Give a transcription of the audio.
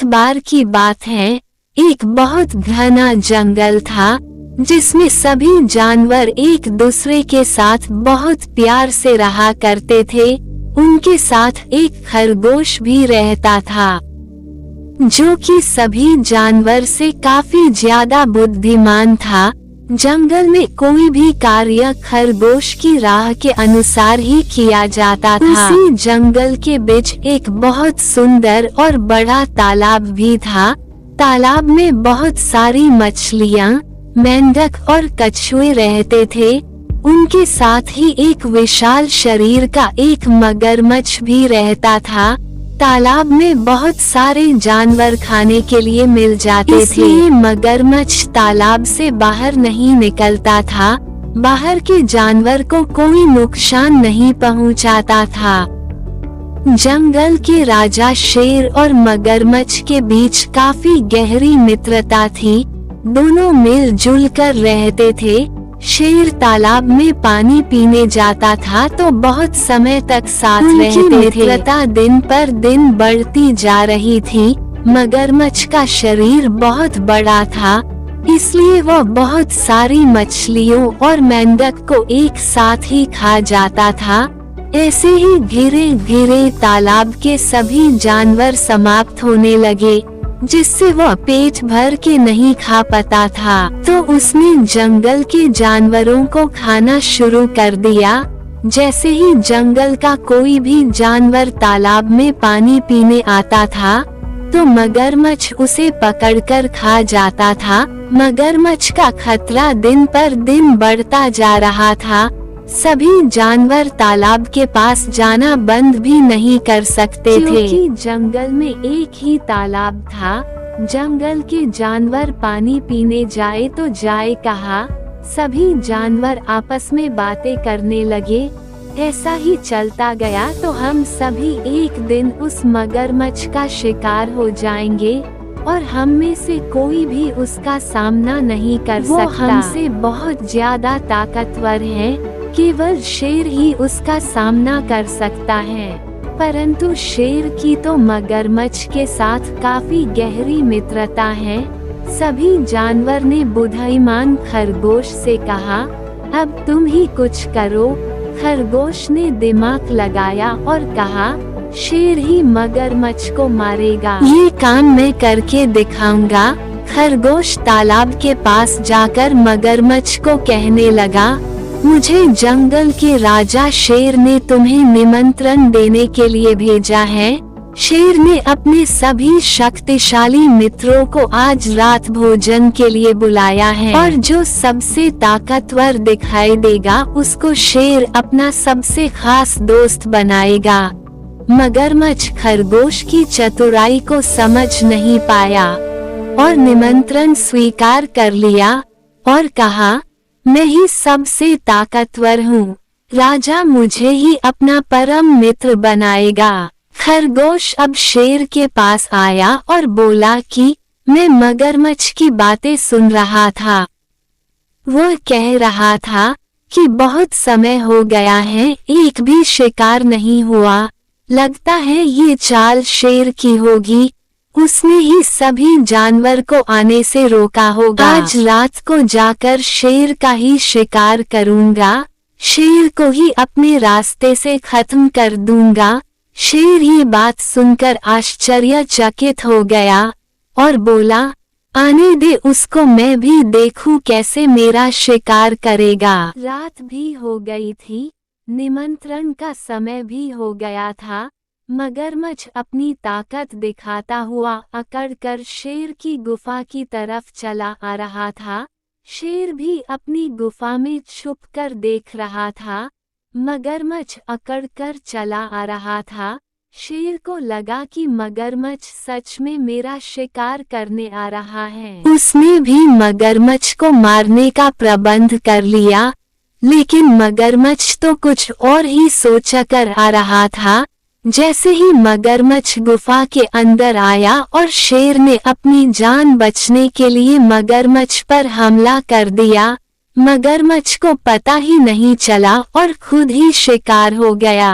एक बार की बात है, एक बहुत घना जंगल था जिसमें सभी जानवर एक दूसरे के साथ बहुत प्यार से रहा करते थे। उनके साथ एक खरगोश भी रहता था जो कि सभी जानवर से काफी ज्यादा बुद्धिमान था। जंगल में कोई भी कार्य खरगोश की राह के अनुसार ही किया जाता था। उसी जंगल के बीच एक बहुत सुंदर और बड़ा तालाब भी था। तालाब में बहुत सारी मछलियाँ, मेंढक और कछुए रहते थे। उनके साथ ही एक विशाल शरीर का एक मगरमच्छ भी रहता था। तालाब में बहुत सारे जानवर खाने के लिए मिल जाते थे, इसलिए मगरमच्छ तालाब से बाहर नहीं निकलता था। बाहर के जानवर को कोई नुकसान नहीं पहुंचाता था। जंगल के राजा शेर और मगरमच्छ के बीच काफी गहरी मित्रता थी। दोनों मिलजुल कर रहते थे। शेर तालाब में पानी पीने जाता था तो बहुत समय तक साथ रहते थे। मित्रता दिन पर दिन बढ़ती जा रही थी। मगरमच्छ का शरीर बहुत बड़ा था, इसलिए वह बहुत सारी मछलियों और मेंढक को एक साथ ही खा जाता था। ऐसे ही धीरे धीरे तालाब के सभी जानवर समाप्त होने लगे, जिससे वह पेट भर के नहीं खा पाता था। तो उसने जंगल के जानवरों को खाना शुरू कर दिया। जैसे ही जंगल का कोई भी जानवर तालाब में पानी पीने आता था तो मगरमच्छ उसे पकड़कर खा जाता था। मगरमच्छ का खतरा दिन पर दिन बढ़ता जा रहा था। सभी जानवर तालाब के पास जाना बंद भी नहीं कर सकते थे, क्योंकि जंगल में एक ही तालाब था। जंगल के जानवर पानी पीने जाए तो जाए कहाँ। सभी जानवर आपस में बातें करने लगे। ऐसा ही चलता गया तो हम सभी एक दिन उस मगरमच्छ का शिकार हो जाएंगे और हम में से कोई भी उसका सामना नहीं कर सकता। वो हमसे बहुत ज्यादा ताकतवर है, केवल शेर ही उसका सामना कर सकता है। परंतु शेर की तो मगरमच्छ के साथ काफी गहरी मित्रता है। सभी जानवर ने बुद्धिमान खरगोश से कहा, अब तुम ही कुछ करो। खरगोश ने दिमाग लगाया और कहा, शेर ही मगरमच्छ को मारेगा। ये काम मैं करके दिखाऊंगा। खरगोश तालाब के पास जाकर मगरमच्छ को कहने लगा, मुझे जंगल के राजा शेर ने तुम्हें निमंत्रण देने के लिए भेजा है। शेर ने अपने सभी शक्तिशाली मित्रों को आज रात भोजन के लिए बुलाया है और जो सबसे ताकतवर दिखाई देगा उसको शेर अपना सबसे खास दोस्त बनाएगा। मगरमच्छ खरगोश की चतुराई को समझ नहीं पाया और निमंत्रण स्वीकार कर लिया और कहा, मैं ही सबसे ताकतवर हूँ। राजा मुझे ही अपना परम मित्र बनाएगा। खरगोश अब शेर के पास आया और बोला कि मैं मगरमच्छ की बातें सुन रहा था। वह कह रहा था कि बहुत समय हो गया है, एक भी शिकार नहीं हुआ। लगता है ये चाल शेर की होगी। उसने ही सभी जानवर को आने से रोका होगा। आज रात को जाकर शेर का ही शिकार करूंगा। शेर को ही अपने रास्ते से खत्म कर दूंगा। शेर ये बात सुनकर आश्चर्यचकित हो गया और बोला, आने दे उसको, मैं भी देखूं कैसे मेरा शिकार करेगा। रात भी हो गई थी, निमंत्रण का समय भी हो गया था। मगरमच्छ अपनी ताकत दिखाता हुआ अकड़कर शेर की गुफा की तरफ चला आ रहा था। शेर भी अपनी गुफा में छुपकर देख रहा था। मगरमच्छ अकड़कर चला आ रहा था। शेर को लगा कि मगरमच्छ सच में मेरा शिकार करने आ रहा है। उसने भी मगरमच्छ को मारने का प्रबंध कर लिया, लेकिन मगरमच्छ तो कुछ और ही सोचकर आ रहा था। जैसे ही मगरमच्छ गुफा के अंदर आया और शेर ने अपनी जान बचने के लिए मगरमच्छ पर हमला कर दिया, मगरमच्छ को पता ही नहीं चला और खुद ही शिकार हो गया।